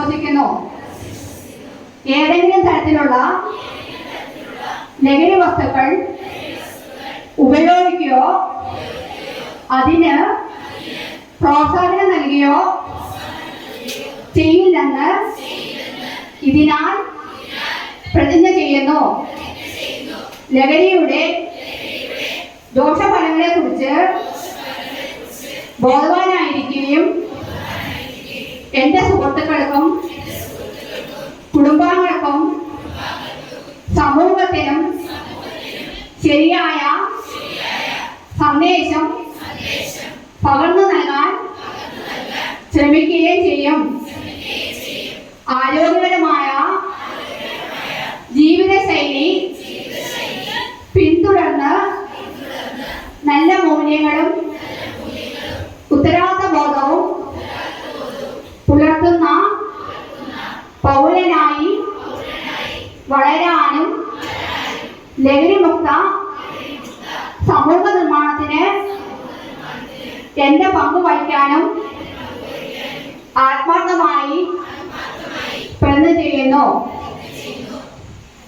വിശ്വസിക്കുന്നു. ഏതെങ്കിലും തരത്തിലുള്ള ലഹരി വസ്തുക്കൾ ഉപയോഗിക്കുകയോ അതിന് പ്രോത്സാഹനം നൽകുകയോ ചെയ്യില്ലെന്ന് ഇതിനാൽ പ്രതിജ്ഞ ചെയ്യുന്നു. ലഹരിയുടെ ദോഷഫലങ്ങളെ കുറിച്ച് ബോധവാനായിരിക്കുകയും എൻ്റെ സുഹൃത്തുക്കൾക്കും കുടുംബാംഗങ്ങൾക്കും സമൂഹത്തിനും ശരിയായ സന്ദേശം പകർന്നു നൽകാൻ ശ്രമിക്കുകയും ചെയ്യും. ആരോഗ്യകരമായ ജീവിതശൈലി പിന്തുടർന്ന് നല്ല മൂല്യങ്ങളും ഉത്തരവാദിത്വബോധവും പുലർത്തുന്ന പൗരനായി വളരാനും ലഹരിമുക്ത സമൂഹ നിർമ്മാണത്തിന് എന്റെ പങ്ക് വഹിക്കാനും ആത്മാർത്ഥമായി പ്രതിജ്ഞ ചെയ്യുന്നു.